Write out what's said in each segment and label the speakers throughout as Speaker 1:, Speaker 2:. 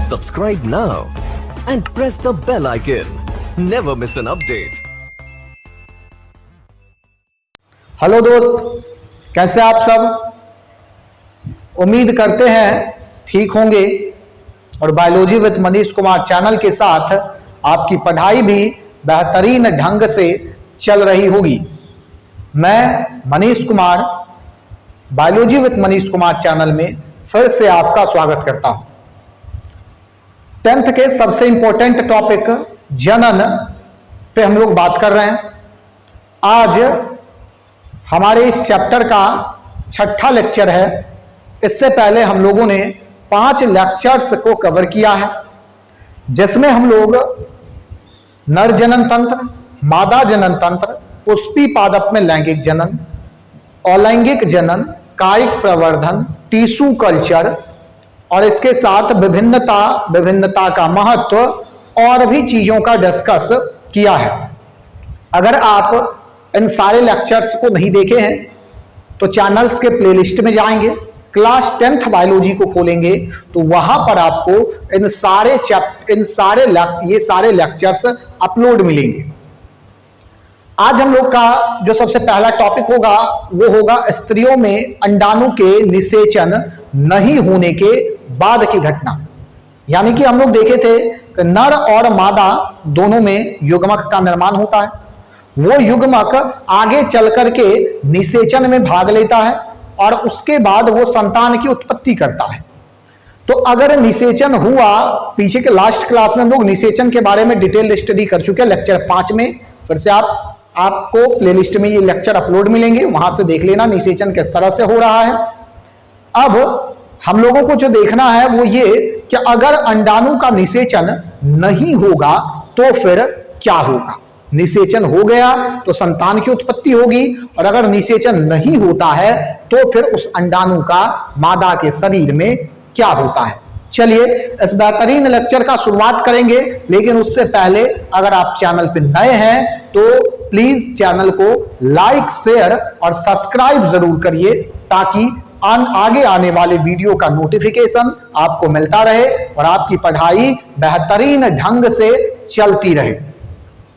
Speaker 1: Subscribe now and press the bell icon. Never miss an update.
Speaker 2: Hello दोस्त, कैसे आप सब? उम्मीद करते हैं ठीक होंगे और biology with Manish Kumar channel के साथ आपकी पढ़ाई भी बेहतरीन ढंग से चल रही होगी। मैं Manish Kumar biology with Manish Kumar channel में फिर से आपका स्वागत करता हूं। 10th के सबसे इंपॉर्टेंट टॉपिक जनन पे हम लोग बात कर रहे हैं। आज हमारे इस चैप्टर का 6ठा लेक्चर है। इससे पहले हम लोगों ने 5 लेक्चर्स को कवर किया है, जिसमें हम लोग नर जनन तंत्र, मादा जनन तंत्र, पुष्पी पादप में लैंगिक जनन, अलैंगिक जनन, कायिक प्रवर्धन, टिश्यू कल्चर और इसके साथ विभिन्नता का महत्व और भी चीजों का डिस्कस किया है। अगर आप इन सारे लेक्चर्स को नहीं देखे हैं तो चैनल्स के प्लेलिस्ट में जाएंगे, क्लास 10th बायोलॉजी को खोलेंगे तो वहां पर आपको ये सारे लेक्चर्स अपलोड मिलेंगे। आज हम लोग का जो सबसे पहला टॉपिक होगा वो होगा स्त्रियों में अंडाणु के निषेचन नहीं होने के बाद की घटना। यानी कि हम लोग देखे थे कि नर और मादा दोनों में युग्मक का निर्माण होता है। वो युग्मक आगे चल करके निषेचन में भाग लेता है और उसके बाद वो संतान की उत्पत्ति करता है। तो अगर निषेचन हुआ, पीछे के लास्ट क्लास में हम लोग निषेचन के बारे में डिटेल स्टडी कर चुके हैं लेक्चर 5 में। फिर से आपको प्लेलिस्ट में ये लेक्चर अपलोड मिलेंगे, वहां से देख लेना निषेचन किस तरह से हो रहा है। अब हम लोगों को जो देखना है वो ये कि अगर अंडाणु का निषेचन नहीं होगा तो फिर क्या होगा। निषेचन हो गया तो संतान की उत्पत्ति होगी, और अगर निषेचन नहीं होता है तो फिर उस अंडाणु का मादा के शरीर में क्या होता है। चलिए इस बेहतरीन लेक्चर का शुरुआत करेंगे, लेकिन उससे पहले अगर आप चैनल पे नए हैं तो प्लीज चैनल को लाइक, शेयर और सब्सक्राइब जरूर करिए, ताकि आगे आने वाले वीडियो का नोटिफिकेशन आपको मिलता रहे और आपकी पढ़ाई बेहतरीन ढंग से चलती रहे।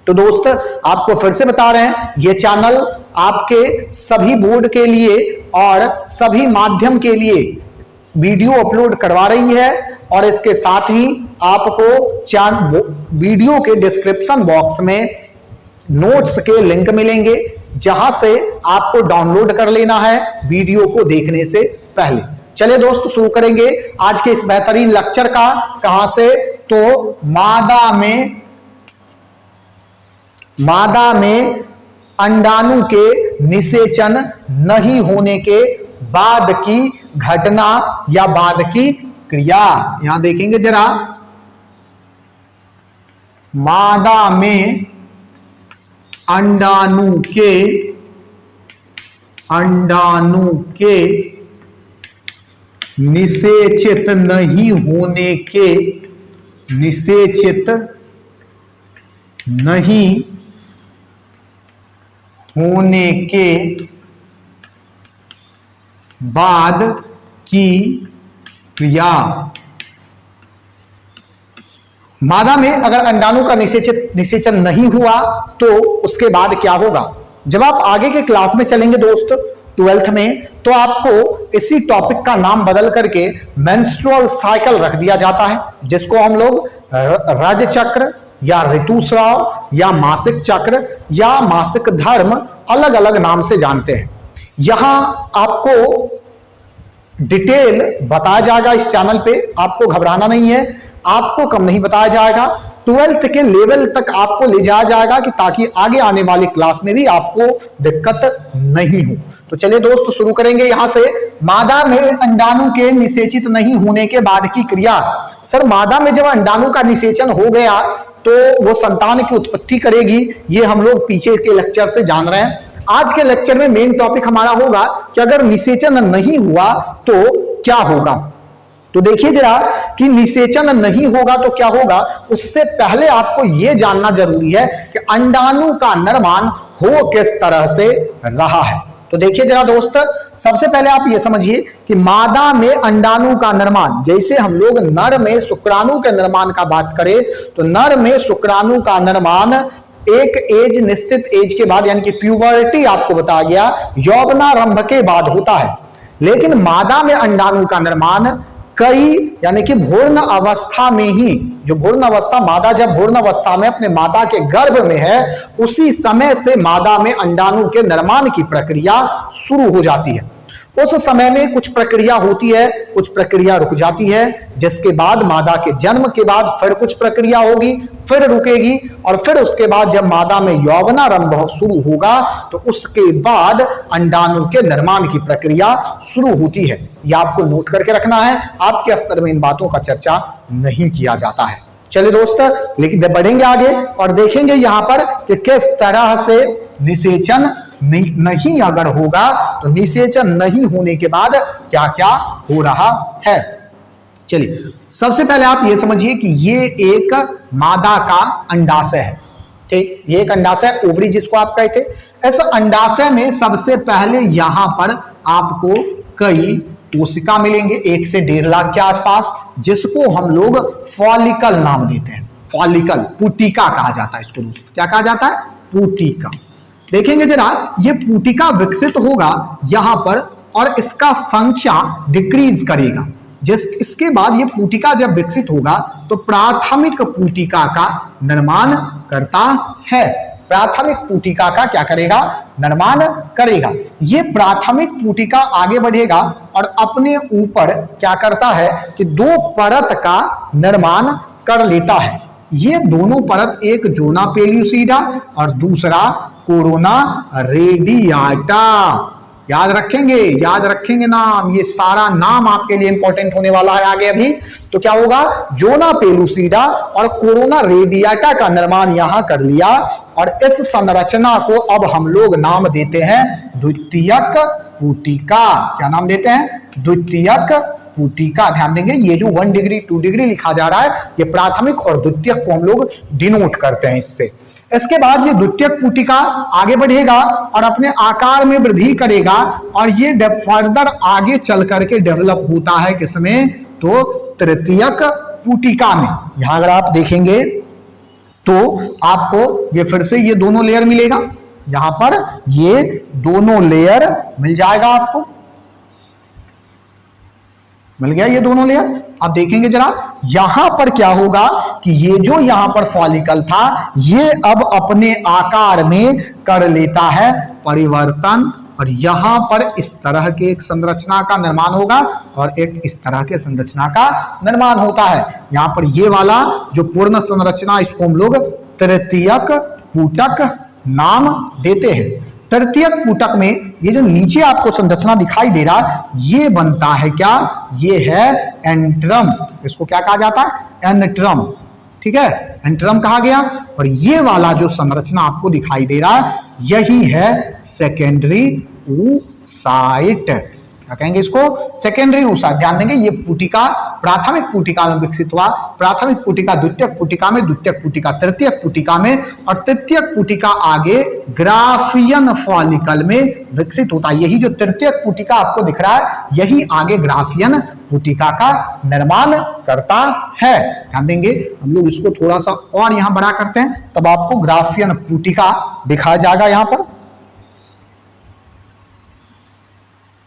Speaker 2: तो दोस्त, आपको फिर से बता रहे हैं, ये चैनल आपके सभी बोर्ड के लिए और सभी माध्यम के लिए वीडियो अपलोड करवा रही है, और इसके साथ ही आपको वीडियो के डिस्क्रिप्शन बॉक्स में नोट्स के लिंक मिलेंगे, जहां से आपको डाउनलोड कर लेना है वीडियो को देखने से पहले। चलिए दोस्त, शुरू करेंगे आज के इस बेहतरीन लेक्चर का। कहां से? तो मादा में अंडाणु के निषेचन नहीं होने के बाद की घटना या बाद की क्रिया। यहां देखेंगे जरा, मादा में अंडाणु के निषेचित नहीं होने के बाद की क्रिया। मादा में अगर अंडाणु का निषेचन नहीं हुआ तो उसके बाद क्या होगा। जब आप आगे के क्लास में चलेंगे दोस्त 12th में, तो आपको इसी टॉपिक का नाम बदल करके मेंस्ट्रुअल साइकिल रख दिया जाता है, जिसको हम लोग रज चक्र या ऋतुस्राव या मासिक चक्र या मासिक धर्म अलग अलग नाम से जानते हैं। यहां आपको डिटेल बताया जाएगा इस चैनल पे, आपको घबराना नहीं है, आपको कम नहीं बताया जाएगा। 12th के लेवल तक आपको ले जाया जाएगा कि ताकि आगे आने वाली क्लास में भी आपको दिक्कत नहीं हो। तो चलिए दोस्त, शुरू करेंगे यहां से। मादा में अंडाणु के निषेचित नहीं होने के बाद की क्रिया। सर, मादा में जब अंडाणु का निषेचन हो गया तो वो संतान की उत्पत्ति करेगी, ये हम लोग पीछे के लेक्चर से जान रहे हैं। आज के लेक्चर में मेन टॉपिक हमारा होगा कि अगर निषेचन नहीं हुआ तो क्या होगा। तो देखिए जरा कि निषेचन नहीं होगा तो क्या होगा। उससे पहले आपको यह जानना जरूरी है कि अंडाणु का निर्माण हो किस तरह से रहा है। तो देखिए जरा दोस्त, सबसे पहले आप ये समझिए कि मादा में अंडाणु का निर्माण, जैसे हम लोग नर में शुक्राणु के निर्माण का बात करें तो नर में शुक्राणु का निर्माण एक एज, निश्चित एज के बाद, यानी कि प्यूबर्टी आपको बताया गया, यौवनारंभ के बाद होता है। लेकिन मादा में अंडाणु का निर्माण कई, यानी कि भ्रूण अवस्था में ही, जो भ्रूण अवस्था, मादा जब भ्रूण अवस्था में अपने माता के गर्भ में है, उसी समय से मादा में अंडाणु के निर्माण की प्रक्रिया शुरू हो जाती है। उस समय में कुछ प्रक्रिया होती है, कुछ प्रक्रिया रुक जाती है, जिसके बाद मादा के जन्म के बाद फिर कुछ प्रक्रिया होगी, फिर रुकेगी, और फिर उसके बाद जब मादा में यौवनारंभ शुरू होगा तो उसके बाद अंडाणु के निर्माण की प्रक्रिया शुरू होती है। ये आपको नोट करके रखना है, आपके स्तर में इन बातों का चर्चा नहीं किया जाता है। चलिए दोस्त, लेकिन बढ़ेंगे आगे और देखेंगे यहां पर कि किस तरह से निषेचन नहीं अगर होगा तो निषेचन नहीं होने के बाद क्या क्या हो रहा है। चलिए, सबसे पहले आप ये समझिए कि ये एक मादा का अंडाशय है। ठीक, ये एक अंडाशय, ओवरी जिसको आप कहते हैं। इस अंडाशय में सबसे पहले यहां पर आपको कई कोशिका मिलेंगे, 1 से 1.5 लाख के आसपास, जिसको हम लोग फॉलिकल नाम देते हैं। फॉलिकल, पुटिका कहा जाता है इसको दोस्तों। क्या कहा जाता है? पुटिका। देखेंगे जरा, ये पुटिका विकसित होगा यहां पर और इसका संख्या डिक्रीज करेगा। इसके बाद ये पुटिका जब विकसित होगा तो प्राथमिक पुटिका का निर्माण करता है। प्राथमिक पुटिका का क्या करेगा? निर्माण करेगा। ये प्राथमिक पुटिका आगे बढ़ेगा और अपने ऊपर क्या करता है कि 2 परत का निर्माण कर लेता है। ये दोनों परत, एक जोना पेल्यूसिडा और दूसरा कोरोना रेडियाटा। याद रखेंगे नाम, ये सारा नाम आपके लिए इंपॉर्टेंट होने वाला है आगे अभी। तो क्या होगा? जोना पेलुसिडा और कोरोना रेडियाटा का निर्माण यहां कर लिया और इस संरचना को अब हम लोग नाम देते हैं द्वितीयक पुटिका। क्या नाम देते हैं? द्वितीयक पुटिका। ध्यान देंगे, ये जो 1 डिग्री 2 डिग्री लिखा जा रहा है, ये प्राथमिक और द्वितीयक को हम लोग डिनोट करते हैं इससे। इसके बाद ये द्वितीयक पुटिका आगे बढ़ेगा और अपने आकार में वृद्धि करेगा और ये फर्दर आगे चल करके डेवलप होता है किसमें? तो तृतीयक पुटिका में। यहां अगर आप देखेंगे तो आपको ये फिर से ये दोनों लेयर मिलेगा। यहां पर ये दोनों लेयर मिल जाएगा, आपको मिल गया ये दोनों लेयर। आप देखेंगे जरा, यहां पर क्या होगा कि ये जो यहां पर फॉलिकल था, ये अब अपने आकार में कर लेता है परिवर्तन और यहां पर इस तरह के एक संरचना का निर्माण होगा और एक इस तरह के संरचना का निर्माण होता है। यहां पर ये वाला जो पूर्ण संरचना, इसको हम लोग तृतीयक पुटक नाम देते हैं। तृतीयक पुटक में ये जो नीचे आपको संरचना दिखाई दे रहा, ये बनता है क्या? ये है एंट्रम। इसको क्या कहा जाता है? एंट्रम। ठीक है, एंट्रम कहा गया। और ये वाला जो संरचना आपको दिखाई दे रहा, यही है सेकेंडरी oocyte। क्या कहेंगे इसको? Secondary oocyte। ध्यान देंगे, ये पुटिका प्राथमिक पुटिका में विकसित हुआ, प्राथमिक पुटिका द्वितीयक पुटिका में, द्वितीयक पुटिका तृतीयक पुटिका में और तृतीयक पुटिका आगे ग्राफियन फॉलिकल में विकसित होता है। यही जो तृतीयक पुटिका आपको दिख रहा है, यही आगे ग्राफियन पुटिका का निर्माण करता है। ध्यान देंगे, हम लोग इसको थोड़ा सा और यहां बड़ा करते हैं, तब आपको ग्राफियन पुटिका दिखाया जाएगा यहां पर।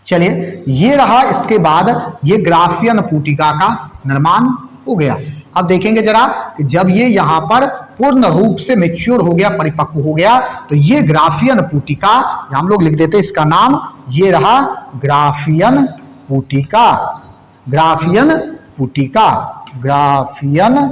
Speaker 2: चलिए, ये रहा। इसके बाद ये ग्राफियन पुटिका का निर्माण हो गया। अब देखेंगे जरा कि जब ये यहां पर पूर्ण रूप से मैच्योर हो गया, परिपक्व हो गया, तो ये ग्राफियन पुटिका, हम लोग लिख देते हैं इसका नाम, ये रहा ग्राफियन पुटिका। ग्राफियन पुटिका, ग्राफियन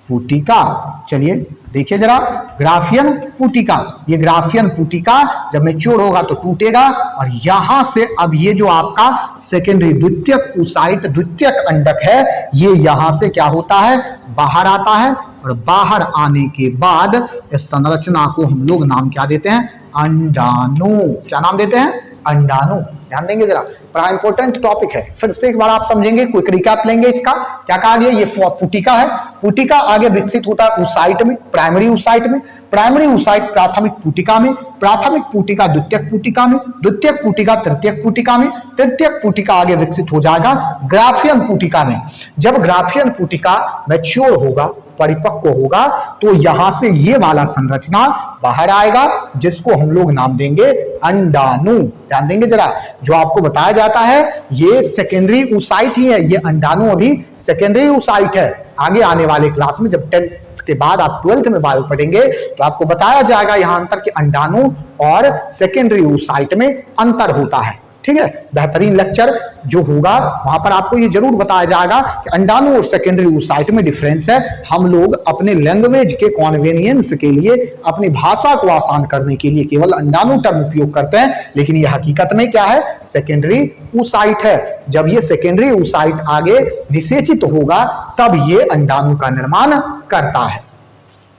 Speaker 2: पुटिका। चलिए देखिए जरा, ग्राफियन पुटिका, ये ग्राफियन पुटिका जब मैच्योर होगा तो टूटेगा और यहां से अब ये जो आपका सेकेंडरी द्वितीयक oocyte, द्वितीयक अंडक है, ये यहां से क्या होता है? बाहर आता है और बाहर आने के बाद इस संरचना को हम लोग नाम क्या देते हैं? अंडाणु। क्या नाम देते हैं? अंडाणु। ध्यान देंगे जरा, बड़ा इंपॉर्टेंट टॉपिक है। फिर से एक बार आप समझेंगे, क्विक रिकैप लेंगे इसका। क्या कहा गया? ये पुटिका है पुटिका आगे विकसित होता है oocyte में, प्राइमरी oocyte में, प्राइमरी oocyte प्राथमिक पुटिका में, प्राथमिक पुटिका द्वितीयक पुटिका में, द्वितीयक पुटिका तृतीयक पुटिका में, तृतीयक पुटिका आगे विकसित हो जाएगा ग्राफियन पुटिका में। जब ग्राफियन पुटिका मैच्योर होगा, परिपक्व होगा, तो यहां से ये वाला संरचना बाहर आएगा जिसको हम लोग नाम देंगे अंडाणु। ध्यान देंगे जरा, जो आपको बताया जाता है ये सेकेंडरी oocyte ही है, ये अंडाणु अभी सेकेंडरी oocyte है। आगे आने वाले क्लास में जब 10th के बाद आप 12th में बायो पढ़ेंगे तो आपको बताया जाएगा यहां अंतर कि अंडाणु और सेकेंडरी oocyte में अंतर होता है। ठीक है, बेहतरीन लेक्चर जो होगा वहां पर आपको ये जरूर बताया जाएगा कि अंडाणु और सेकेंडरी oocyte में डिफरेंस है। हम लोग अपने लैंग्वेज के कॉन्वेनियंस के लिए, अपनी भाषा को आसान करने के लिए केवल अंडाणु टर्म उपयोग करते हैं, लेकिन ये हकीकत में क्या है, सेकेंडरी oocyte है। जब ये सेकेंडरी oocyte आगे निषेचित होगा तब ये अंडाणु का निर्माण करता है।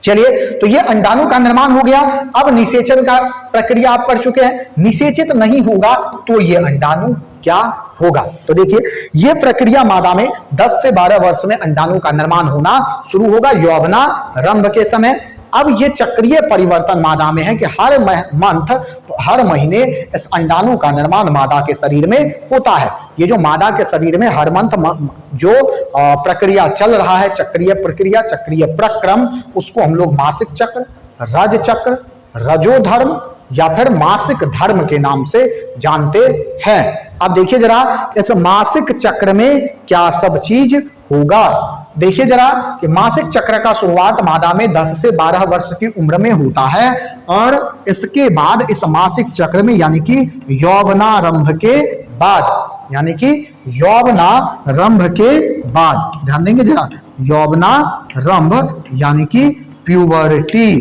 Speaker 2: चलिए, तो ये अंडाणु का निर्माण हो गया। अब निषेचन का प्रक्रिया आप पढ़ चुके हैं, निषेचित नहीं होगा तो ये अंडाणु क्या होगा। तो देखिए, ये प्रक्रिया मादा में 10 से 12 वर्ष में अंडाणु का निर्माण होना शुरू होगा, यौवनारंभ के समय। अब ये चक्रीय परिवर्तन मादा में है कि हर महीने इस अंडाणु का निर्माण मादा के शरीर में होता है। ये जो मादा के शरीर में हर मंथ जो प्रक्रिया चल रहा है, चक्रीय प्रक्रिया, चक्रीय प्रक्रम, उसको हम लोग मासिक चक्र, रज चक्र, रजोधर्म या फिर मासिक धर्म के नाम से जानते हैं। अब देखिए जरा, इस मासिक चक्र में क्या सब चीज होगा। देखिए जरा कि मासिक चक्र का शुरुआत मादा में 10 से 12 वर्ष की उम्र में होता है और इसके बाद इस मासिक चक्र में यानी कि यौवनारंभ के बाद, यानी कि यौवनारंभ के बाद, ध्यान देंगे जरा, यौवनारंभ यानी कि प्यूबर्टी,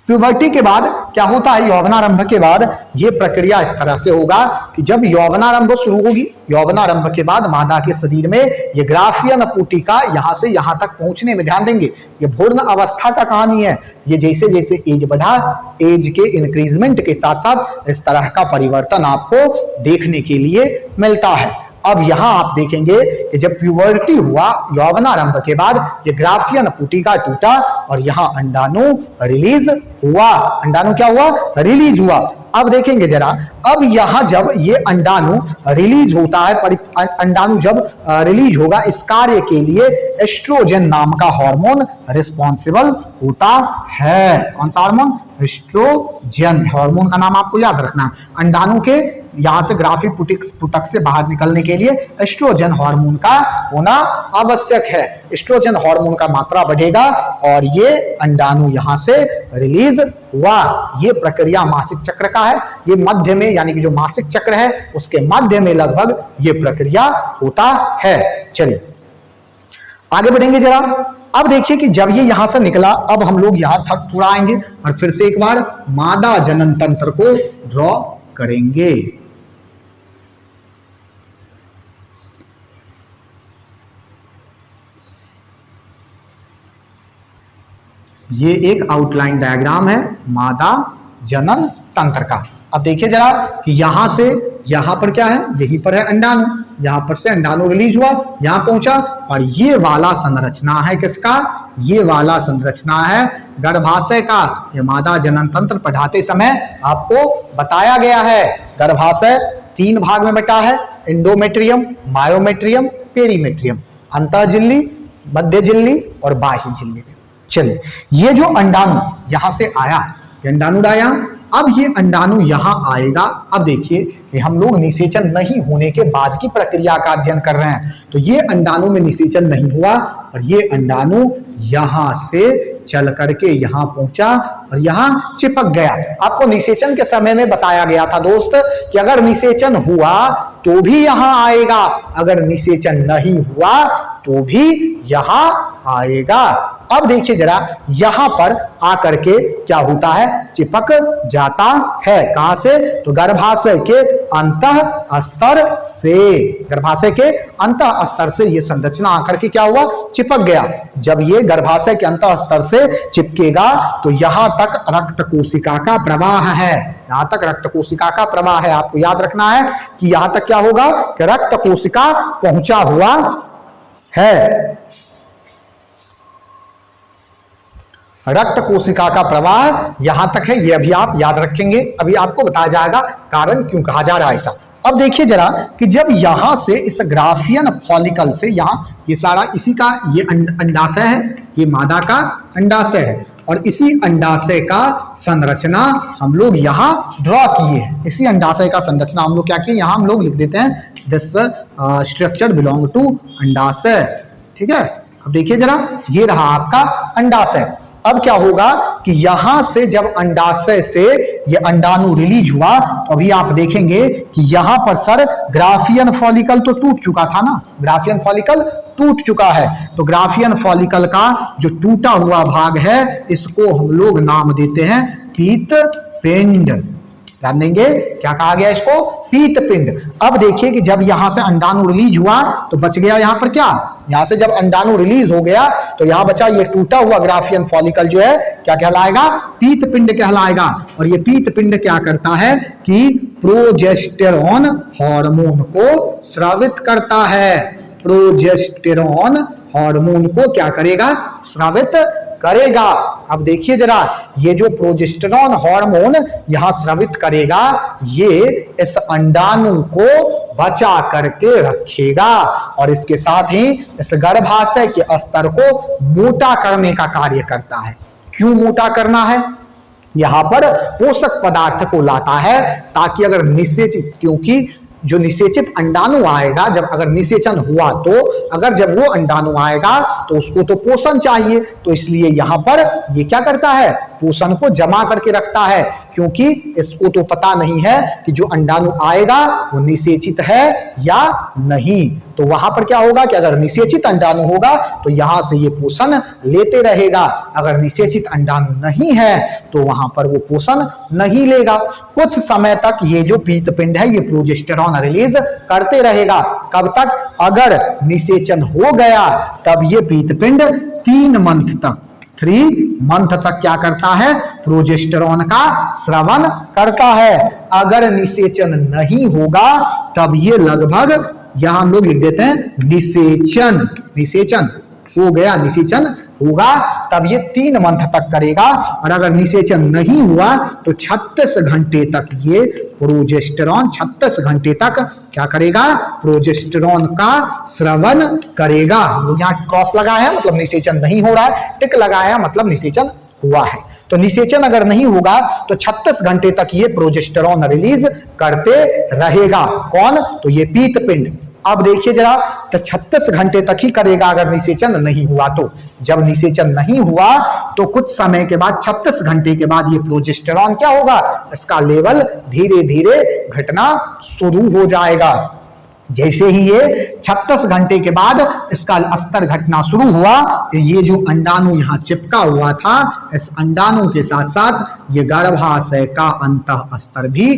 Speaker 2: प्यूबर्टी के बाद क्या होता है, यौवनारंभ के बाद ये प्रक्रिया इस तरह से होगा कि जब यौवनारंभ शुरू होगी, यौवनारंभ के बाद मादा के शरीर में ये ग्राफियन पुटिका यहां से यहां तक पहुंचने में, ध्यान देंगे ये भ्रूण अवस्था का कहानी है। ये जैसे जैसे एज बढ़ा, एज के इंक्रीजमेंट के साथ साथ इस तरह का परिवर्तन आपको देखने के लिए मिलता है। अब यहां आप देखेंगे कि जब प्यूबर्टी हुआ, यौवनारंभ के बाद ये ग्राफियन पुटिका टूटा और यहां अंडाणु रिलीज हुआ। अंडाणु क्या हुआ, रिलीज हुआ। अब देखेंगे जरा, अब यहां जब ये अंडाणु रिलीज होता है, अंडाणु जब रिलीज होगा, इस कार्य के लिए एस्ट्रोजन नाम का हार्मोन रिस्पॉन्सिबल होता है। कौन सा हार्मोन, एस्ट्रोजन हार्मोन का नाम आपको याद रखना है। अंडाणु के यहां से ग्राफिक पुटक से बाहर निकलने के लिए एस्ट्रोजन हार्मोन का होना आवश्यक है। एस्ट्रोजन हार्मोन का मात्रा बढ़ेगा और ये अंडाणु यहां से रिलीज हुआ। ये प्रक्रिया मासिक चक्र का है। ये मध्य में, यानी कि जो मासिक चक्र है उसके मध्य में लगभग ये प्रक्रिया होता है। चलिए आगे बढ़ेंगे जरा। अब देखिए कि जब ये यहां से निकला, अब हम लोग यहां तक थोड़ा आएंगे और फिर से एक बार मादा जनन तंत्र को ड्रॉ करेंगे। ये एक आउटलाइन डायग्राम है मादा जनन तंत्र का। अब देखिए जरा कि यहां से यहां पर क्या है, यहीं पर है अंडाणु, यहां पर से अंडाणु रिलीज हुआ, यहां पहुंचा और ये वाला संरचना है किसका, ये वाला संरचना है गर्भाशय का। ये मादा जनन तंत्र पढ़ाते समय आपको बताया गया है। गर्भाशय 3 भाग में बटा है, इंडोमेट्रियम, मायोमेट्रियम, पेरीमेट्रियम, अंतः झिल्ली, मध्य झिल्ली और बाह्य झिल्ली। चलिए, ये जो अंडाणु यहां से आया, अंडाणु आया, अब ये अंडाणु यहां आएगा। अब देखिए कि हम लोग निषेचन नहीं होने के बाद की प्रक्रिया का अध्ययन कर रहे हैं, तो ये अंडाणु में निषेचन नहीं हुआ और ये अंडाणु यहां से चल करके यहां पहुंचा और यहां चिपक गया। आपको निषेचन के समय में बताया गया था दोस्त कि अगर निषेचन हुआ तो भी यहां आएगा, अगर निषेचन नहीं हुआ तो भी यहां आएगा। अब देखिए जरा, यहां पर आकर के क्या होता है, चिपक जाता है। कहां से, तो गर्भाशय के अंतः स्तर से, गर्भाशय के अंतः स्तर से ये संरचना आकर के क्या हुआ, चिपक गया। जब ये गर्भाशय के अंतः स्तर से चिपकेगा तो यहां तक रक्त कोशिका का प्रवाह है, यहां तक रक्त कोशिका का प्रवाह है। आपको याद रखना है कि यहां तक क्या होगा कि रक्त कोशिका पहुंचा हुआ है। रक्त कोशिका का प्रवाह यहां तक है, ये अभी आप याद रखेंगे, अभी आपको बताया जाएगा कारण क्यों कहा जा रहा है ऐसा। अब देखिए जरा कि जब यहां से इस ग्राफियन फॉलिकल से यहां ये सारा इसी का ये अंडाशय है, ये मादा का अंडाशय है और इसी अंडाशय का संरचना हम लोग यहां ड्रॉ किए हैं। इसी अंडाशय का संरचना हम लोग क्या किए, यहां हम लोग लिख देते हैं दिस स्ट्रक्चर बिलोंग टू अंडाशय। ठीक है, अब देखिए जरा, ये रहा आपका अंडाशय। अब क्या होगा कि यहां से जब अंडाशय से ये अंडाणु रिलीज हुआ तो अभी आप देखेंगे कि यहां पर सर ग्राफियन फॉलिकल तो टूट चुका था ना, ग्राफियन फॉलिकल टूट चुका है। तो ग्राफियन फॉलिकल का जो टूटा हुआ भाग है इसको हम लोग नाम देते हैं पीत पिंड। ध्यान देंगे क्या कहा गया इसको, पीत पिंड। अब देखिए कि जब यहां से अंडाणु रिलीज हुआ तो बच गया यहां पर क्या, यहां से जब अंडाणु रिलीज हो गया तो यहां बचा ये टूटा हुआ ग्राफियन फॉलिकल जो है क्या कहलाएगा, पीत पिंड कहलाएगा। और ये पीत पिंड क्या करता है कि प्रोजेस्टेरॉन हार्मोन को स्रावित करता है। प्रोजेस्टेरॉन हार्मोन को क्या करेगा, स्रावित करेगा। अब देखिए जरा, ये जो प्रोजेस्टेरॉन हार्मोन यहां स्रावित करेगा ये इस अंडाणु को बचा करके रखेगा और इसके साथ ही इस गर्भाशय के स्तर को मोटा करने का कार्य करता है। क्यों मोटा करना है, यहां पर पोषक पदार्थ को लाता है ताकि अगर निषेचित, क्योंकि जो निषेचित अंडाणु आएगा, जब अगर निषेचन हुआ तो अगर जब वो अंडाणु आएगा तो उसको तो पोषण चाहिए, तो इसलिए यहां पर ये क्या करता है, पोषण को जमा करके रखता है। क्योंकि इसको तो पता नहीं है कि जो अंडाणु आएगा वो निषेचित है या नहीं। तो वहां पर क्या होगा कि अगर निषेचित अंडाणु होगा तो यहां से ये पोषण लेते रहेगा, अगर निषेचित अंडाणु नहीं है तो वहां पर वो पोषण नहीं लेगा। कुछ समय तक ये जो पीतपिंड है ये प्रोजेस्टेरॉन रिलीज करते रहेगा। कब तक, अगर निषेचन हो गया तब ये पीतपिंड 3 मंथ तक, 3 मंथ तक क्या करता है, प्रोजेस्टेरॉन का स्रवण करता है। अगर निषेचन नहीं होगा तब ये लगभग, यहां हम लोग लिख देते हैं निषेचन, निषेचन हो गया, निषेचन होगा तब ये 3 मंथ तक करेगा। और अगर निषेचन नहीं हुआ तो 36 घंटे तक ये प्रोजेस्टेरॉन 36 घंटे तक क्या करेगा, प्रोजेस्टेरॉन का स्रवण करेगा। यहाँ क्रॉस लगा है मतलब निषेचन नहीं हो रहा है, टिक लगाया मतलब निषेचन हुआ है। तो निषेचन अगर नहीं होगा तो 36 घंटे तक ये प्रोजेस्टेरॉन रिलीज करते रहेगा। कौन, तो ये पीतपिंड। अब देखिए जरा, तो 36 घंटे तक ही करेगा अगर निषेचन नहीं हुआ तो। जब निषेचन नहीं हुआ तो कुछ समय के बाद 36 घंटे के बाद ये प्रोजेस्टेरॉन क्या होगा, इसका लेवल धीरे धीरे घटना शुरू हो जाएगा। जैसे ही ये 36 घंटे के बाद इसका स्तर घटना शुरू हुआ तो ये जो अंडाणु यहाँ चिपका हुआ था इस अंडाणु के साथ साथ ये गर्भाशय का अंतः स्तर भी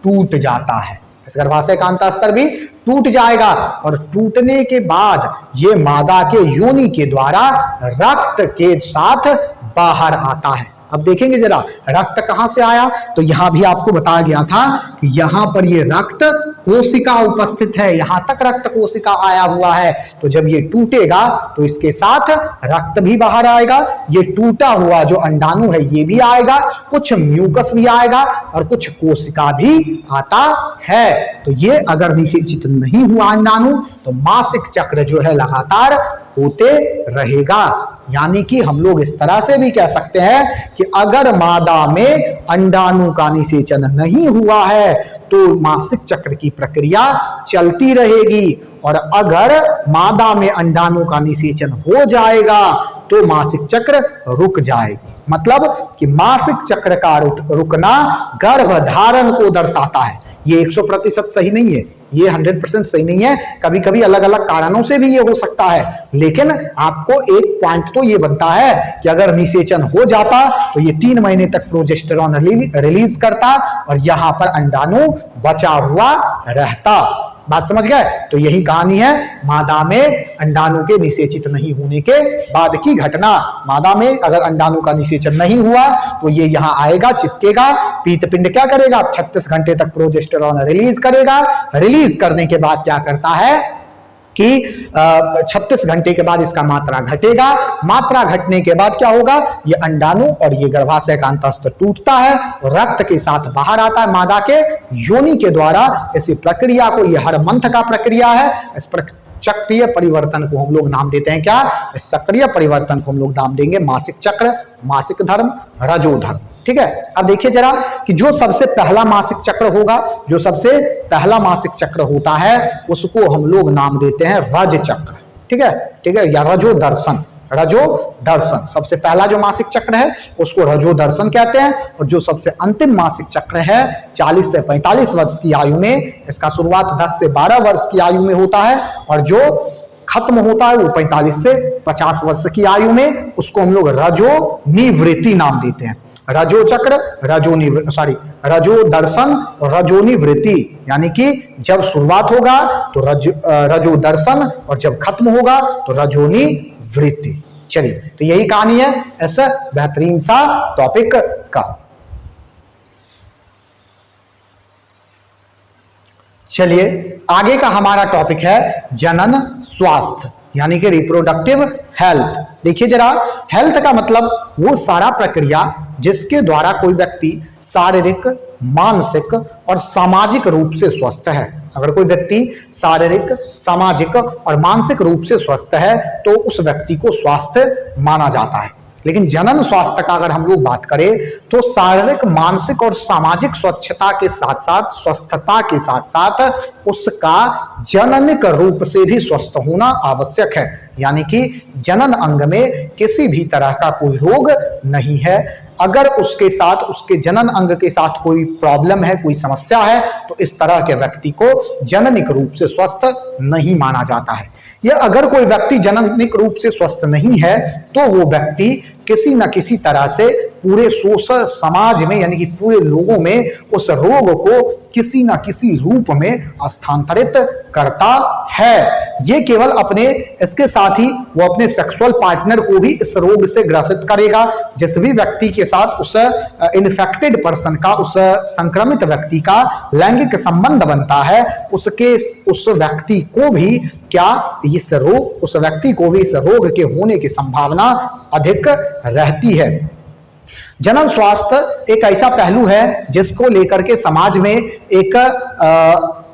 Speaker 2: टूट जाता है। इस गर्भाशय का अंतः स्तर भी टूट जाएगा और टूटने के बाद ये मादा के योनि के द्वारा रक्त के साथ बाहर आता है। अब देखेंगे जरा रक्त कहां से आया, तो यहां भी आपको बताया गया था कि यहां पर ये रक्त कोशिका उपस्थित है, यहां तक रक्त कोशिका आया हुआ है। तो जब ये टूटेगा तो इसके साथ रक्त भी बाहर आएगा, ये टूटा हुआ जो अंडाणु है ये भी आएगा, कुछ म्यूकस भी आएगा और कुछ कोशिका भी आता है। तो ये अगर निषेचित नहीं हुआ अंडाणु तो मासिक चक्र जो है लगातार होते रहेगा। यानी कि हम लोग इस तरह से भी कह सकते हैं कि अगर मादा में अंडाणु का निषेचन नहीं हुआ है तो मासिक चक्र की प्रक्रिया चलती रहेगी, और अगर मादा में अंडाणु का निषेचन हो जाएगा तो मासिक चक्र रुक जाएगी। मतलब कि मासिक चक्र का रुकना गर्भधारण को दर्शाता है। ये 100% सही नहीं है, ये 100% सही नहीं है, कभी कभी अलग अलग कारणों से भी ये हो सकता है। लेकिन आपको एक पॉइंट तो ये बनता है कि अगर निषेचन हो जाता तो ये 3 महीने तक प्रोजेस्टेरॉन रिलीज करता और यहां पर अंडाणु बचा हुआ रहता। बात समझ गए? तो यही कहानी है मादा में अंडाणु के निषेचित नहीं होने के बाद की घटना। मादा में अगर अंडाणु का निषेचन नहीं हुआ तो ये यहां आएगा, चिपकेगा, पीतपिंड क्या करेगा, 36 घंटे तक प्रोजेस्टेरॉन रिलीज करेगा। रिलीज करने के बाद क्या करता है कि 36 घंटे के बाद इसका मात्रा घटेगा। मात्रा घटने के बाद क्या होगा, ये अंडाणु और ये गर्भाशय का अंतस्त्र टूटता है और रक्त के साथ बाहर आता है मादा के योनि के द्वारा। इसी प्रक्रिया को, ये हर मंथ का प्रक्रिया है, इस चक्रीय परिवर्तन को हम लोग नाम देते हैं क्या, इस सक्रिय परिवर्तन को हम लोग नाम देंगे मासिक चक्र, मासिक धर्म, रजोधर्म। ठीक है, अब देखिए जरा कि जो सबसे पहला मासिक चक्र होगा, जो सबसे पहला मासिक चक्र होता है उसको हम लोग नाम देते हैं रज चक्र। ठीक है, ठीक है, या रजो दर्शन, रजो दर्शन। सबसे पहला जो मासिक चक्र है उसको रजो दर्शन कहते हैं। और जो सबसे अंतिम मासिक चक्र है 40 से 45 वर्ष की आयु में, इसका शुरुआत 10 से 12 वर्ष की आयु में होता है और जो खत्म होता है वो 45 से 50 वर्ष की आयु में, उसको हम लोग रजो निवृत्ति नाम देते हैं। रजो चक्र, रजो दर्शन और रजोनी वृत्ति, यानी कि जब शुरुआत होगा तो रजो दर्शन और जब खत्म होगा तो रजोनी वृत्ति। चलिए, तो यही कहानी है ऐसा बेहतरीन सा टॉपिक का। चलिए, आगे का हमारा टॉपिक है जनन स्वास्थ्य, यानी कि रिप्रोडक्टिव हेल्थ। देखिए जरा, हेल्थ का मतलब वो सारा प्रक्रिया जिसके द्वारा कोई व्यक्ति शारीरिक, मानसिक और सामाजिक रूप से स्वस्थ है। अगर कोई व्यक्ति शारीरिक, सामाजिक और मानसिक रूप से स्वस्थ है तो उस व्यक्ति को स्वास्थ्य माना जाता है। लेकिन जनन स्वास्थ्य का अगर हम लोग बात करें तो शारीरिक, मानसिक और सामाजिक स्वच्छता के साथ साथ, स्वस्थता के साथ साथ उसका जननिक रूप से भी स्वस्थ होना आवश्यक है। यानी कि जनन अंग में किसी भी तरह का कोई रोग नहीं है। अगर उसके साथ, उसके जनन अंग के साथ कोई प्रॉब्लम है, कोई समस्या है, तो इस तरह के व्यक्ति को जननिक रूप से स्वस्थ नहीं माना जाता है। या अगर कोई व्यक्ति जननिक रूप से स्वस्थ नहीं है तो वो व्यक्ति किसी न किसी तरह से पूरे सोशल समाज में, यानी कि पूरे लोगों में उस रोग को किसी न किसी रूप में स्थानांतरित करता है। ये केवल अपने, इसके साथ ही वो अपने सेक्सुअल पार्टनर को भी इस रोग से ग्रसित करेगा। जिस भी व्यक्ति के साथ उस इन्फेक्टेड पर्सन का, उस संक्रमित व्यक्ति का लैंगिक संबंध बनता है, उस व्यक्ति को भी क्या इस रोग, उस व्यक्ति को भी इस रोग के होने की संभावना अधिक रहती है। जनन स्वास्थ्य एक ऐसा पहलू है जिसको लेकर के समाज में एक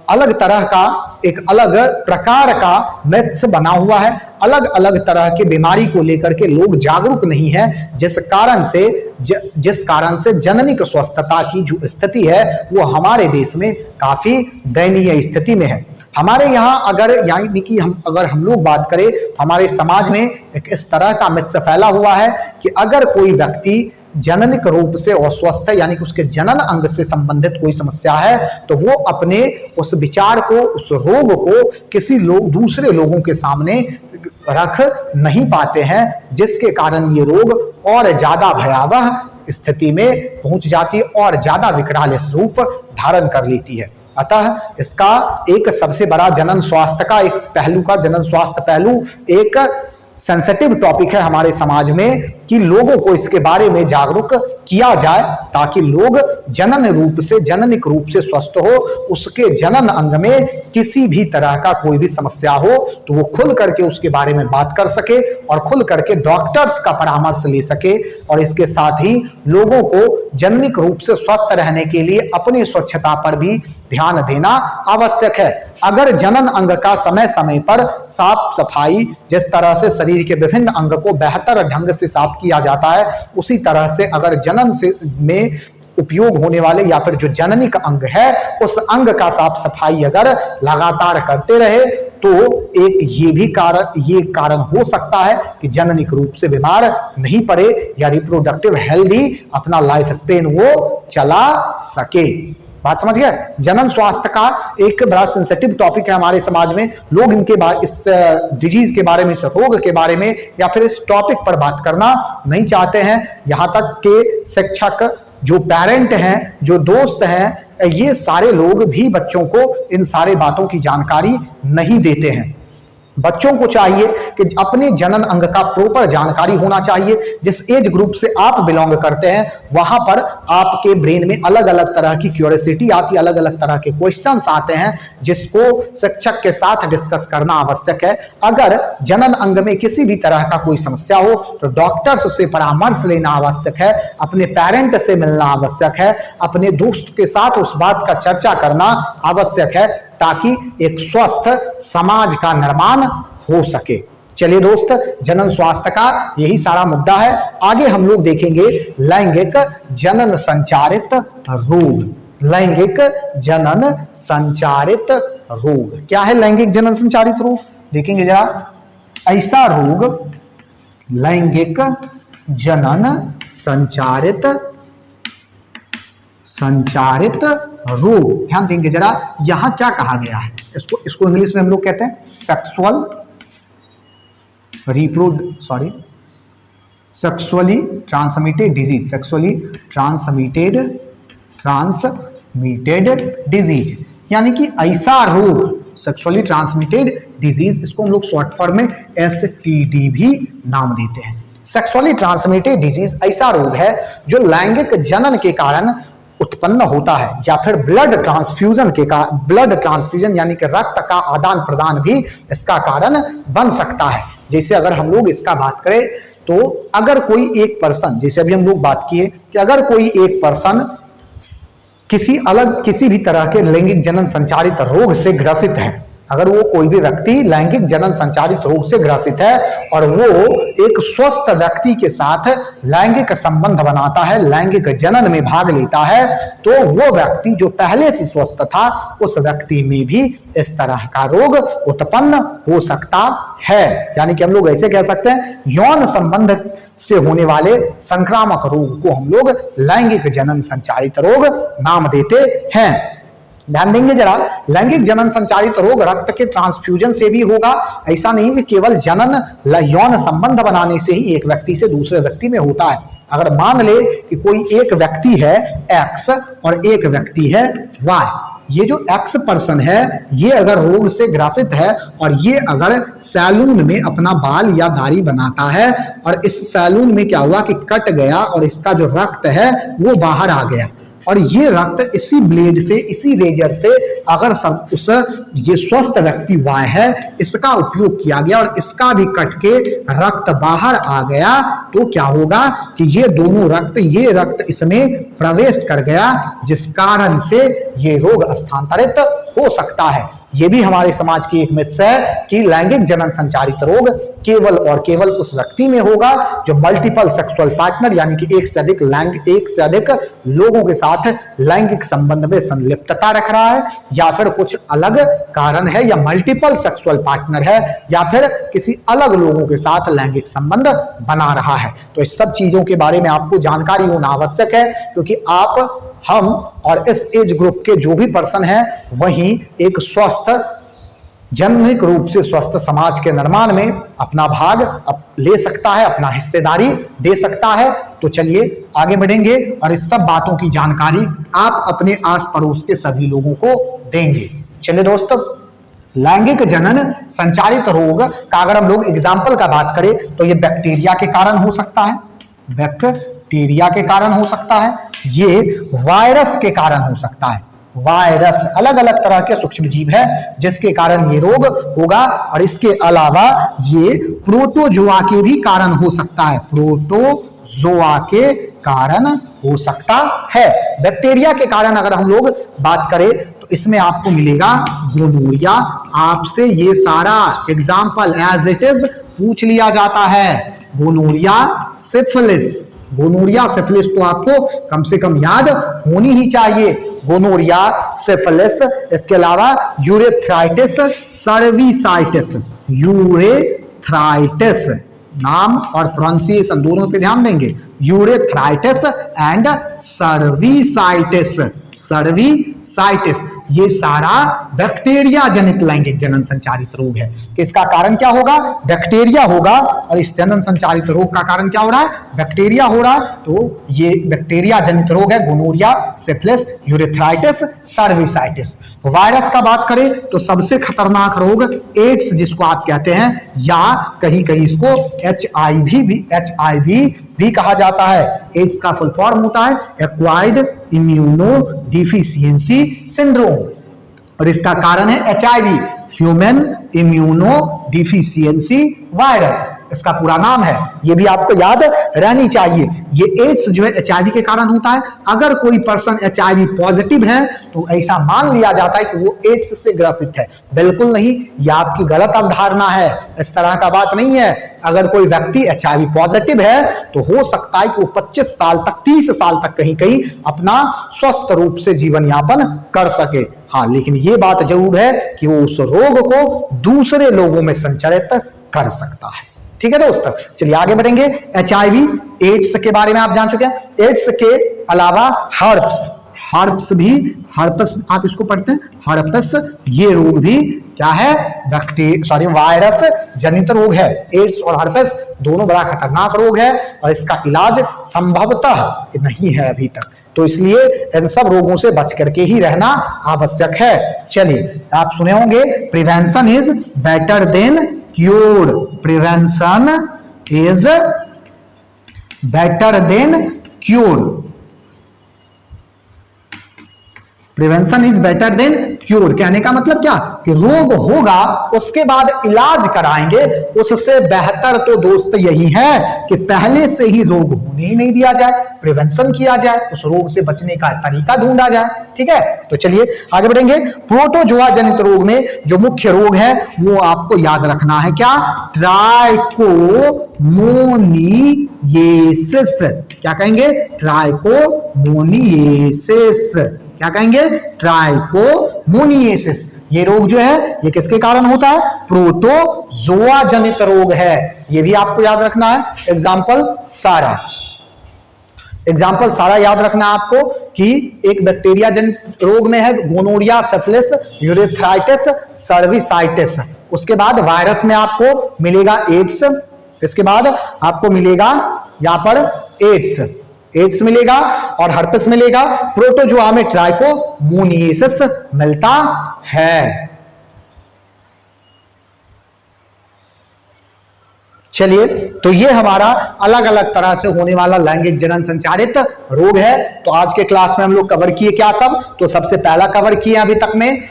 Speaker 2: अलग तरह का, एक अलग प्रकार का मिथ्स बना हुआ है। अलग अलग तरह की बीमारी को लेकर के लोग जागरूक नहीं है, जिस कारण से जननिक स्वस्थता की जो स्थिति है वो हमारे देश में काफी दयनीय स्थिति में है। हमारे यहाँ अगर, यानी कि अगर हम लोग बात करें, हमारे समाज में एक इस तरह का मिथ्स फैला हुआ है कि अगर कोई व्यक्ति जननिक रूप से अस्वस्थ है, यानी कि उसके जनन अंग से संबंधित कोई समस्या है, तो वो अपने उस विचार को, उस रोग को किसी दूसरे लोगों के सामने रख नहीं पाते हैं, जिसके कारण ये रोग और ज्यादा भयावह स्थिति में पहुंच जाती है और ज्यादा विकराल रूप धारण कर लेती है। अतः इसका एक सबसे बड़ा जनन स्वास्थ्य का एक पहलू का, जनन स्वास्थ्य पहलू एक सेंसिटिव टॉपिक है हमारे समाज में कि लोगों को इसके बारे में जागरूक किया जाए ताकि लोग जनन रूप से, जननिक रूप से स्वस्थ हो। उसके जनन अंग में किसी भी तरह का कोई भी समस्या हो तो वो खुल करके उसके बारे में बात कर सके और खुल करके डॉक्टर्स का परामर्श ले सके। और इसके साथ ही लोगों को जननिक रूप से स्वस्थ रहने के लिए अपनी स्वच्छता पर भी ध्यान देना आवश्यक है। अगर जनन अंग का समय समय पर साफ सफाई, जिस तरह से शरीर के विभिन्न अंग को बेहतर ढंग से साफ किया जाता है, उसी तरह से अगर जनन से में उपयोग होने वाले या फिर जो जननिक अंग है उस अंग का साफ सफाई अगर लगातार करते रहे तो एक ये कारण हो सकता है कि जननिक रूप से बीमार नहीं पड़े या रिप्रोडक्टिव हेल्दी अपना लाइफ स्पेन वो चला सके। बात समझ गए? जनन स्वास्थ्य का एक बड़ा सेंसिटिव टॉपिक है हमारे समाज में। लोग इनके बारे, इस डिजीज के बारे में, इस रोग के बारे में या फिर इस टॉपिक पर बात करना नहीं चाहते हैं। यहाँ तक के शिक्षक, जो पेरेंट हैं, जो दोस्त हैं, ये सारे लोग भी बच्चों को इन सारे बातों की जानकारी नहीं देते हैं। बच्चों को चाहिए कि अपने जनन अंग का प्रॉपर जानकारी होना चाहिए। जिस एज ग्रुप से आप बिलोंग करते हैं वहां पर आपके ब्रेन में अलग अलग तरह की क्यूरियोसिटी आती है, अलग अलग तरह के क्वेश्चंस आते हैं जिसको शिक्षक के साथ डिस्कस करना आवश्यक है। अगर जनन अंग में किसी भी तरह का कोई समस्या हो तो डॉक्टर्स से परामर्श लेना आवश्यक है, अपने पेरेंट से मिलना आवश्यक है, अपने दोस्त के साथ उस बात का चर्चा करना आवश्यक है ताकि एक स्वस्थ समाज का निर्माण हो सके। चलिए दोस्त, जनन स्वास्थ्य का यही सारा मुद्दा है। आगे हम लोग देखेंगे लैंगिक जनन संचारित रोग। लैंगिक जनन संचारित रोग क्या है? लैंगिक जनन संचारित रोग देखेंगे जरा। ऐसा रोग लैंगिक जनन संचारित रोग, ध्यान देंगे जरा। यहां क्या कहा गया है? इसको इंग्लिश में हम लोग कहते हैं sexually transmitted disease. Sexually transmitted disease यानी कि ऐसा रोग, सेक्सुअली ट्रांसमिटेड डिजीज, इसको हम लोग शॉर्ट फॉर्म में STD भी नाम देते हैं। सेक्सुअली ट्रांसमिटेड डिजीज ऐसा रोग है जो लैंगिक जनन के कारण उत्पन्न होता है या फिर ब्लड ट्रांसफ्यूजन यानी कि रक्त का आदान प्रदान भी इसका कारण बन सकता है। जैसे अगर हम लोग इसका बात करें तो अगर कोई एक पर्सन, जैसे अभी हम लोग बात किए कि अगर कोई एक पर्सन किसी भी तरह के लैंगिक जनन संचारित रोग से ग्रसित है, अगर वो कोई भी व्यक्ति लैंगिक जनन संचारित रोग से ग्रसित है और वो एक स्वस्थ व्यक्ति के साथ लैंगिक संबंध बनाता है, लैंगिक जनन में भाग लेता है, तो वो व्यक्ति जो पहले से स्वस्थ था उस व्यक्ति में भी इस तरह का रोग उत्पन्न हो सकता है। यानी कि हम लोग ऐसे कह सकते हैं यौन संबंध से होने वाले संक्रामक रोग को हम लोग लैंगिक जनन संचारित रोग नाम देते हैं। ध्यान देंगे जरा, लैंगिक जनन संचारित रोग रक्त के ट्रांसफ्यूजन से भी होगा। ऐसा नहीं कि केवल जनन यौन संबंध बनाने से ही एक व्यक्ति से दूसरे व्यक्ति में होता है। अगर मान ले कि कोई एक व्यक्ति है X और एक व्यक्ति है Y, ये जो X पर्सन है ये अगर रोग से ग्रसित है और ये अगर सैलून में अपना बाल या दाढ़ी बनाता है और इस सैलून में क्या हुआ कि कट गया और इसका जो रक्त है वो बाहर आ गया और ये रक्त इसी ब्लेड से, इसी रेजर से अगर ये स्वस्थ व्यक्ति Y है इसका उपयोग किया गया और इसका भी कट के रक्त बाहर आ गया, तो क्या होगा कि ये दोनों ये रक्त इसमें प्रवेश कर गया जिस कारण से ये रोग स्थानांतरित हो सकता है। ये भी हमारे समाज की एक मिथ है कि लैंगिक जनन संचारित रोग केवल और केवल उस व्यक्ति में होगा जो मल्टीपल सेक्सुअल पार्टनर यानी कि एक से अधिक लोगों के साथ लैंगिक संबंध में संलिप्तता रख रहा है, या फिर कुछ अलग कारण है, या मल्टीपल सेक्सुअल पार्टनर है, या फिर किसी अलग लोगों के साथ लैंगिक संबंध बना रहा है। तो इस सब चीजों के बारे में आपको जानकारी होना आवश्यक है, क्योंकि आप, हम और इस एज ग्रुप के जो भी पर्सन है वही एक स्वस्थ, जन्मिक रूप से स्वस्थ समाज के निर्माण में अपना भाग ले सकता है, अपना हिस्सेदारी दे सकता है। तो चलिए आगे बढ़ेंगे और इस सब बातों की जानकारी आप अपने आस पड़ोस के सभी लोगों को देंगे। चलिए दोस्तों, लैंगिक जनन संचारित रोग का अगर हम लोग एग्जाम्पल का बात करें तो ये बैक्टीरिया के कारण हो सकता है, बैक्टीरिया के कारण हो सकता है, ये वायरस के कारण हो सकता है। वायरस अलग अलग तरह के सूक्ष्म जीव है जिसके कारण ये रोग होगा, और इसके अलावा ये प्रोटोजोआ के भी कारण हो सकता है, प्रोटोजोआ के कारण हो सकता है। बैक्टीरिया के कारण अगर हम लोग बात करें तो इसमें आपको मिलेगा गोनोरिया। आपसे ये सारा एग्जाम्पल एज इट इज पूछ लिया जाता है। गोनोरिया, सिफिलिस, गोनोरिया सिफिलिस तो आपको कम से कम याद होनी ही चाहिए। गोनोरिया, सिफिलिस, इसके अलावा यूरेथ्राइटिस, सर्विसाइटिस, यूरेथ्राइटिस, नाम और प्रोनाउंसिएशन दोनों पे ध्यान देंगे, यूरेथ्राइटिस एंड सर्विसाइटिस, सर्विसाइटिस, ये सारा बैक्टीरिया जनित लैंगिक जनन संचारित रोग है। किसका कारण क्या होगा? बैक्टीरिया होगा। और इस जनन संचारित रोग का कारण क्या हो रहा है? बैक्टीरिया हो रहा है। तो ये बैक्टीरिया जनित रोग है gonorrhoea, syphilis, urethritis, cervicitis. Virus का बात करें तो सबसे खतरनाक रोग एड्स जिसको आप कहते हैं, या कहीं कहीं इसको HIV भी कहा जाता है। एड्स का फुल फॉर्म होता है एक्वायर्ड इम्यूनो डिफिशियंसी सिंड्रोम, और इसका कारण है HIV, human immuno deficiency virus, इसका पूरा नाम है। ये भी आपको याद रहनी चाहिए। ये एड्स जो है HIV के कारण होता है। अगर कोई पर्सन HIV पॉजिटिव है तो ऐसा मान लिया जाता है कि वो एड्स से ग्रसित है। बिल्कुल नहीं, ये आपकी गलत अवधारणा है, इस तरह का बात नहीं है। अगर कोई व्यक्ति HIV पॉजिटिव है तो हो सकता है कि वो 25 साल तक, 30 साल तक कहीं कहीं अपना स्वस्थ रूप से जीवन यापन कर सके। हाँ, लेकिन ये बात जरूर है कि वो उस रोग को दूसरे लोगों में संचारित कर सकता है। ठीक है दोस्तों, चलिए आगे बढ़ेंगे। HIV एड्स के बारे में आप जान चुके हैं। एड्स के अलावा हर्प्स भी, हर्पस आप इसको पढ़ते हैं, हर्पस, ये रोग भी क्या है? वायरस जनित रोग है। एड्स और हर्पस दोनों बड़ा खतरनाक रोग है और इसका इलाज संभवतः नहीं है अभी तक, तो इसलिए इन सब रोगों से बच करके ही रहना आवश्यक है। चलिए, आप सुने होंगे prevention is better than cure. Prevention is better than cure. Prevention is better than cure कहने का मतलब क्या? कि रोग होगा उसके बाद इलाज कराएंगे, उससे बेहतर तो दोस्त यही है कि पहले से ही रोग होने ही नहीं दिया जाए, प्रिवेंशन किया जाए, उस रोग से बचने का तरीका ढूंढा जाए। ठीक है, तो चलिए आगे बढ़ेंगे। प्रोटोजोआ जनित रोग में जो मुख्य रोग है वो आपको याद रखना है, क्या? ट्राइकोमोनियेसिस। क्या कहेंगे? ट्राइकोमोनियेसिस। क्या कहेंगे? ट्राइकोमोनियेसिस। ये रोग जो है ये किसके कारण होता है? प्रोटोजोआ जनित रोग है। ये भी आपको याद रखना है। एग्जाम्पल सारा याद रखना है आपको कि एक बैक्टीरिया जनित रोग में है गोनोरिया, सिफिलिस, यूरेथ्राइटिस, सर्विसाइटिस। उसके बाद वायरस में आपको मिलेगा एड्स, इसके बाद आपको मिलेगा यहां पर एड्स मिलेगा और हर्पेस मिलेगा। प्रोटोजोआ में ट्राइकोमोनियेसिस मिलता है। चलिए, तो ये हमारा अलग अलग तरह से होने वाला लैंगिक जनन संचारित रोग है। तो आज के क्लास में हम लोग कवर किए क्या सब? तो सबसे पहला कवर किया अभी तक में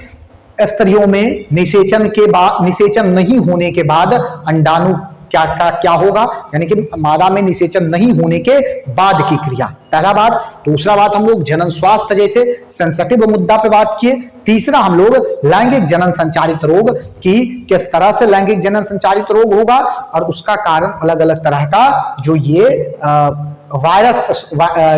Speaker 2: स्त्रियों में निषेचन नहीं होने के बाद अंडाणु क्या होगा, यानी कि मादा में निषेचन नहीं होने के बाद की क्रिया, पहला बात। दूसरा बात, हम लोग जनन स्वास्थ्य जैसे सेंसिटिव मुद्दा पे बात किए। तीसरा, हम लोग लैंगिक जनन संचारित रोग की किस तरह से लैंगिक जनन संचारित रोग होगा और उसका कारण अलग अलग तरह का जो ये वायरस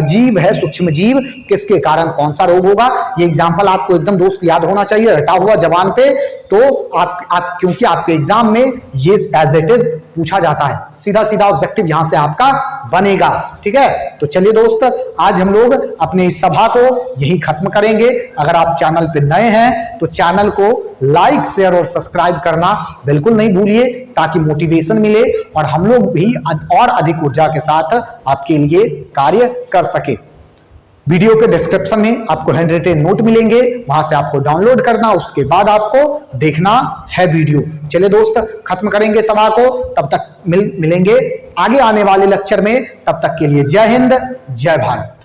Speaker 2: जीव है, सूक्ष्म जीव, किसके कारण कौन सा रोग होगा। ये एग्जाम्पल आपको एकदम दोस्त याद होना चाहिए, रटा हुआ जबान पे। तो आप क्योंकि आपके एग्जाम में ये एज इट इज पूछा जाता है, सीधा सीधा ऑब्जेक्टिव यहां से आपका बनेगा। ठीक है, तो चलिए दोस्त, आज हम लोग अपने इस सभा को यही खत्म करेंगे। अगर आप चैनल पे नए हैं तो चैनल को लाइक, शेयर और सब्सक्राइब करना बिल्कुल नहीं भूलिए, ताकि मोटिवेशन मिले और हम लोग भी और अधिक ऊर्जा के साथ आपके लिए कार्य कर सके। वीडियो के डिस्क्रिप्शन में आपको हैंड रिटेन नोट मिलेंगे, वहां से आपको डाउनलोड करना, उसके बाद आपको देखना है वीडियो। चलिए दोस्त, खत्म करेंगे सभा को, तब तक मिलेंगे आगे आने वाले लेक्चर में। तब तक के लिए जय हिंद, जय भारत।